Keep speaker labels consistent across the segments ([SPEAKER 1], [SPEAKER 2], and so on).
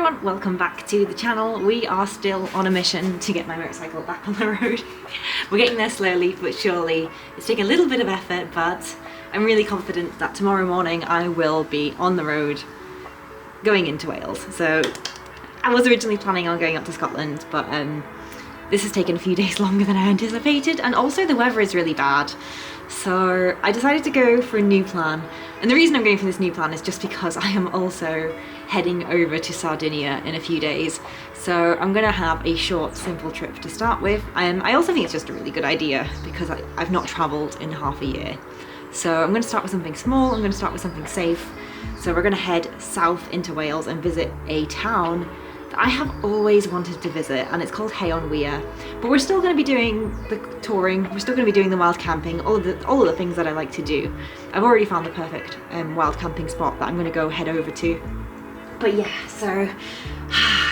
[SPEAKER 1] everyone, welcome back to the channel. We are still on a mission to get my motorcycle back on the road. We're getting there slowly but surely. It's taking a little bit of effort, but I'm really confident that tomorrow morning I will be on the road going into Wales. So I was originally planning on going up to Scotland, but this has taken a few days longer than I anticipated, and also the weather is really bad. So I decided to go for a new plan. And the reason I'm going for this new plan is just because I am also heading over to Sardinia in a few days. So I'm gonna have a short, simple trip to start with. I also think it's just a really good idea because I've not traveled in half a year. So I'm gonna start with something small, I'm gonna start with something safe. So we're gonna head south into Wales and visit a town that I have always wanted to visit, and it's called Hay-on-Weir. But we're still going to be doing the touring, we're still going to be doing the wild camping, all of the things that I like to do. I've already found the perfect wild camping spot that I'm going to head over to. But yeah, so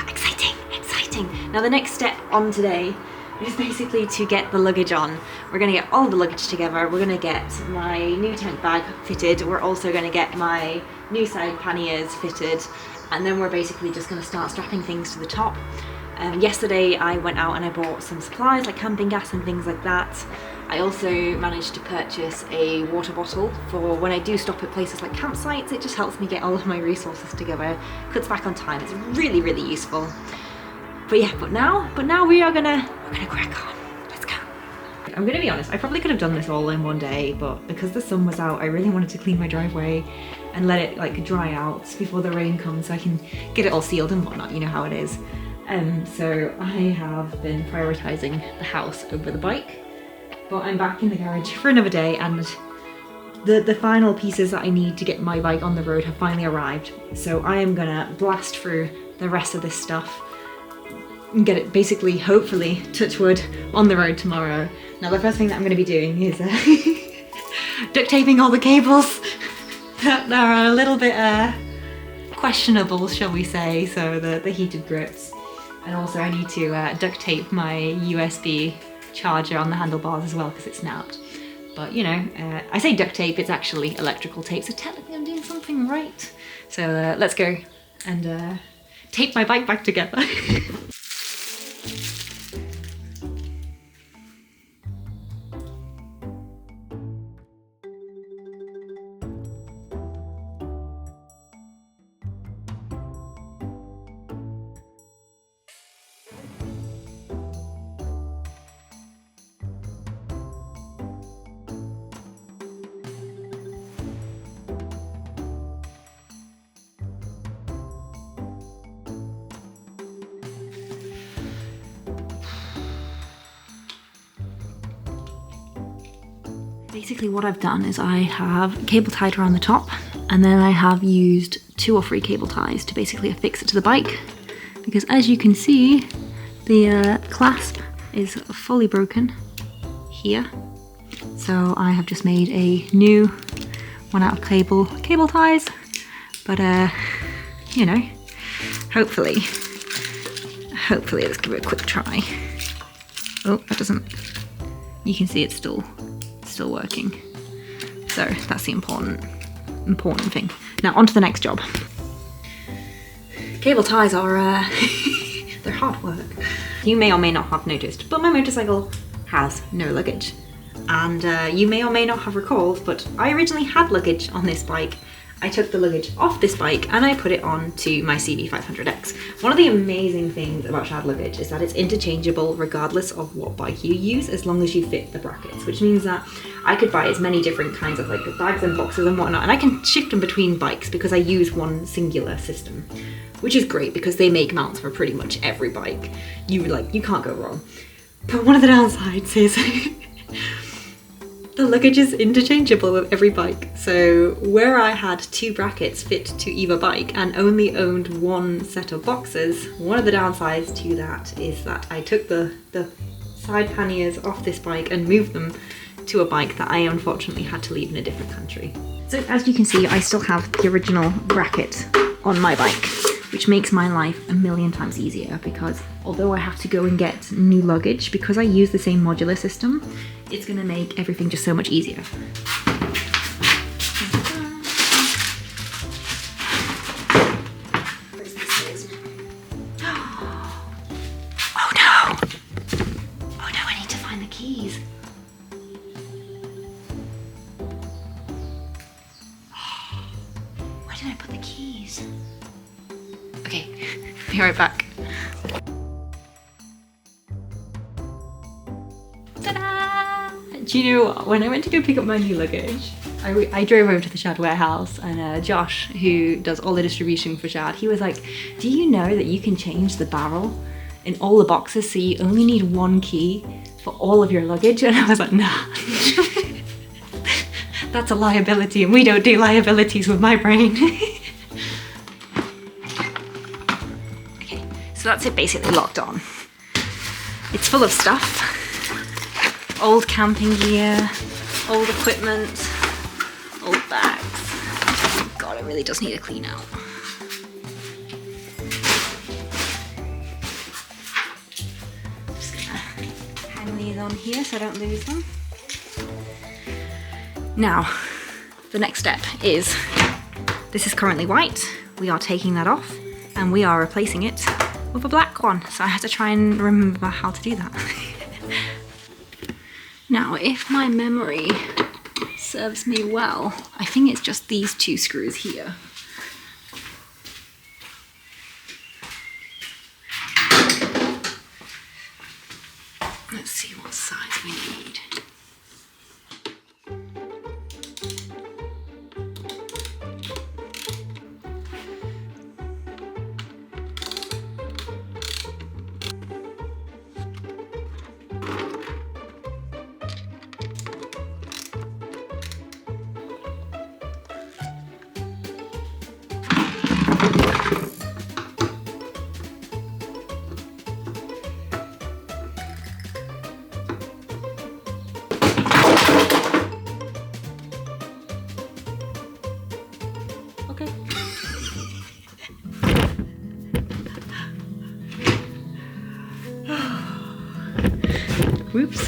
[SPEAKER 1] exciting. Now the next step on today is basically to get the luggage on. We're going to get all of the luggage together. We're going to get my new tent bag fitted. We're also going to get my new side panniers fitted. And then we're basically just going to start strapping things to the top. Yesterday I went out and I bought some supplies like camping gas and things like that. I also managed to purchase a water bottle for when I do stop at places like campsites. It just helps me get all of my resources together, cuts back on time. It's really, really useful. But yeah, but now we're gonna crack on. Let's go. I'm gonna be honest, I probably could have done this all in one day, but because the sun was out, I really wanted to clean my driveway and let it like dry out before the rain comes so I can get it all sealed and whatnot, you know how it is. So I have been prioritizing the house over the bike, but I'm back in the garage for another day, and the final pieces that I need to get my bike on the road have finally arrived. So I am gonna blast through the rest of this stuff and get it basically, hopefully, touch wood, on the road tomorrow. Now the first thing that I'm gonna be doing is duct taping all the cables that are a little bit questionable, shall we say, so the heated grips. And also I need to duct tape my USB charger on the handlebars as well because it snapped. But you know, I say duct tape, it's actually electrical tape, so technically I'm doing something right. So let's go and tape my bike back together. Basically what I've done is I have cable tied around the top, and then I have used 2 or 3 cable ties to basically affix it to the bike, because as you can see the clasp is fully broken here. So I have just made a new one out of cable ties, but you know, hopefully let's give it a quick try. Oh, that doesn't, you can see it's still working. So that's the important thing. Now on to the next job. Cable ties are they're hard work. You may or may not have noticed, but my motorcycle has no luggage. And you may or may not have recalled, but I originally had luggage on this bike. I took the luggage off this bike and I put it onto my CV500X. One of the amazing things about shared luggage is that it's interchangeable regardless of what bike you use, as long as you fit the brackets, which means that I could buy as many different kinds of like bags and boxes and whatnot, and I can shift them between bikes because I use one singular system, which is great because they make mounts for pretty much every bike. You can't go wrong. But one of the downsides is the luggage is interchangeable with every bike. So where I had 2 brackets fit to either bike and only owned 1 set of boxes, one of the downsides to that is that I took the side panniers off this bike and moved them to a bike that I unfortunately had to leave in a different country. So as you can see, I still have the original bracket on my bike, which makes my life a million times easier, because although I have to go and get new luggage, because I use the same modular system, it's going to make everything just so much easier. Okay, be right back. Ta-da! Do you know what? When I went to go pick up my new luggage, I drove over to the Shad warehouse, and Josh, who does all the distribution for Shad, he was like, do you know that you can change the barrel in all the boxes so you only need one key for all of your luggage? And I was like, nah. That's a liability, and we don't do liabilities with my brain. Okay, so that's it basically locked on. It's full of stuff. Old camping gear, old equipment, old bags. God, it really does need a clean out. I'm just gonna hang these on here so I don't lose them. Now, the next step is, this is currently white, we are taking that off and we are replacing it with a black one. So I have to try and remember how to do that. Now, if my memory serves me well, I think it's just these two screws here. Let's see what size we need. Whoops.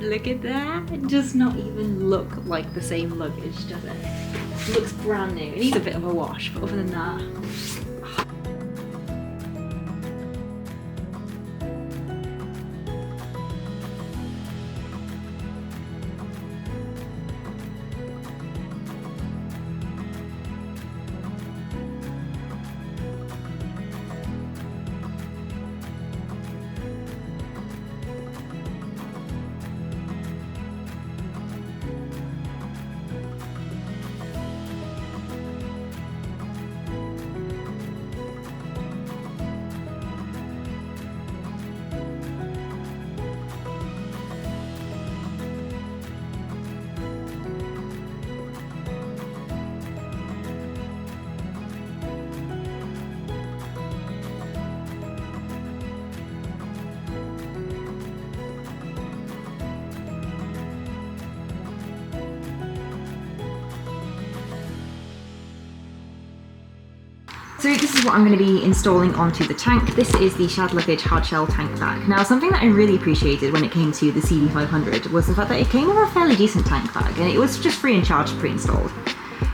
[SPEAKER 1] Look at that. It does not even look like the same luggage, does it? It looks brand new. It needs a bit of a wash, but other than that, so this is what I'm going to be installing onto the tank. This is the Shad Luggage hard shell tank bag. Now, something that I really appreciated when it came to the CD500 was the fact that it came with a fairly decent tank bag, and it was just free and charged pre-installed.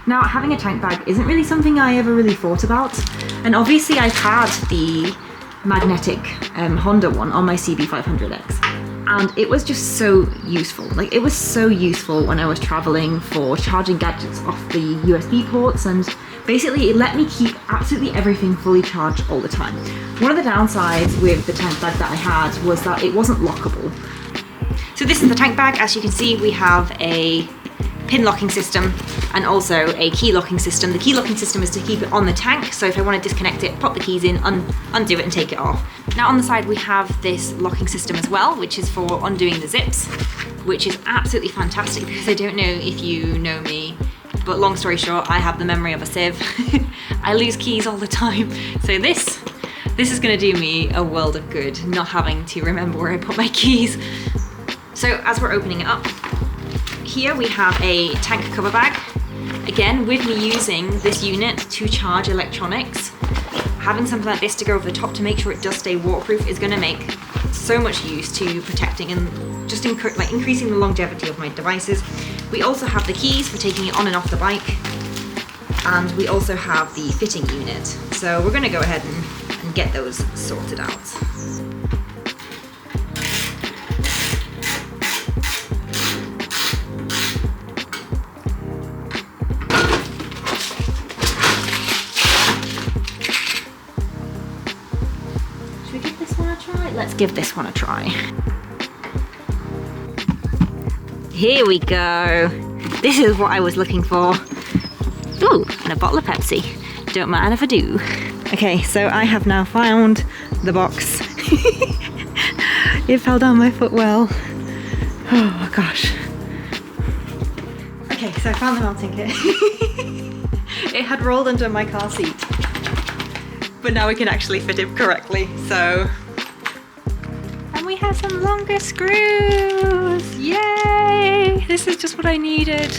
[SPEAKER 1] Now, having a tank bag isn't really something I ever really thought about, and obviously I've had the magnetic Honda one on my CB500X, and it was just so useful. Like, it was so useful when I was traveling for charging gadgets off the USB ports, and basically it let me keep absolutely everything fully charged all the time. One of the downsides with the tank bag that I had was that it wasn't lockable. So this is the tank bag. As you can see, we have a pin locking system and also a key locking system. The key locking system is to keep it on the tank, so if I want to disconnect it, pop the keys in, undo it and take it off. Now on the side we have this locking system as well, which is for undoing the zips, which is absolutely fantastic because I don't know if you know me, but long story short, I have the memory of a sieve. I lose keys all the time. So this is gonna do me a world of good, not having to remember where I put my keys. So as we're opening it up, here we have a tank cover bag. Again, with me using this unit to charge electronics, having something like this to go over the top to make sure it does stay waterproof is gonna make so much use to protecting and just increasing the longevity of my devices. We also have the keys for taking it on and off the bike. and we also have the fitting unit. So we're going to go ahead and get those sorted out. Should we give this one a try? Let's give this one a try. Here we go. This is what I was looking for. Ooh, and a bottle of Pepsi. Don't mind if I do. Okay, so I have now found the box. It fell down my foot well. Oh gosh. Okay, so I found the mounting kit. It had rolled under my car seat, but now we can actually fit it correctly, so. And we have some longer screws. Yay! This is just what I needed.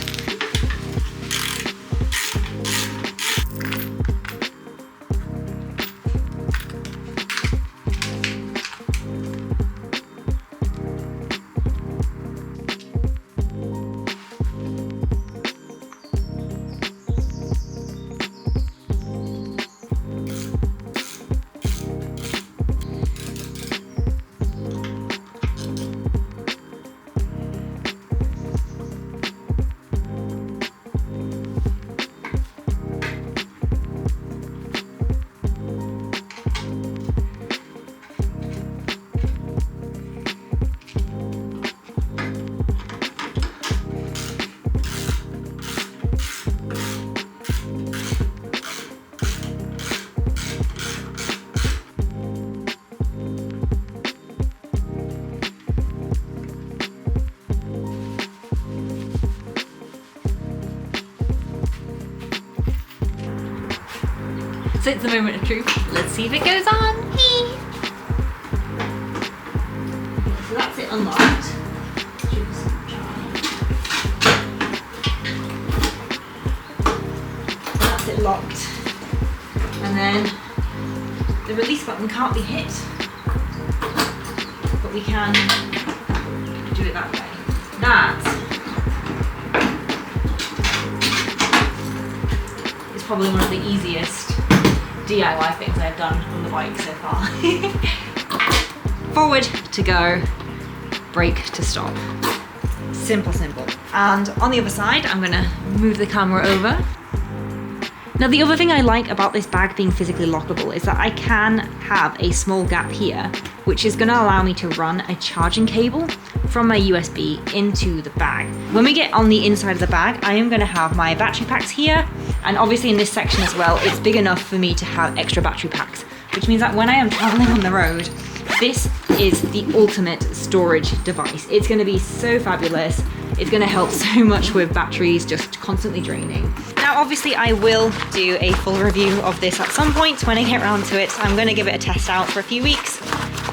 [SPEAKER 1] So it's the moment of truth. Let's see if it goes on. So that's it unlocked. So that's it locked. And then the release button can't be hit, but we can do it that way. That is probably one of the easiest DIY things I've done on the bike so far. Forward to go, brake to stop. Simple, simple. And on the other side, I'm gonna move the camera over. Now the other thing I like about this bag being physically lockable is that I can have a small gap here, which is gonna allow me to run a charging cable from my USB into the bag. When we get on the inside of the bag, I am gonna have my battery packs here, and obviously in this section as well, it's big enough for me to have extra battery packs, which means that when I am traveling on the road, this is the ultimate storage device. It's gonna be so fabulous. It's gonna help so much with batteries just constantly draining. Now, obviously I will do a full review of this at some point when I get around to it. I'm gonna give it a test out for a few weeks,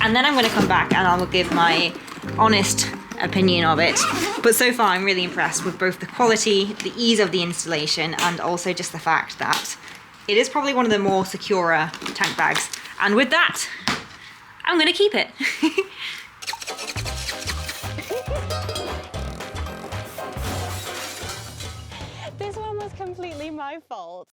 [SPEAKER 1] and then I'm gonna come back and I'll give my honest opinion of it. But so far I'm really impressed with both the quality, the ease of the installation, and also just the fact that it is probably one of the more securer tank bags. And with that, I'm gonna keep it.
[SPEAKER 2] This one was completely my fault.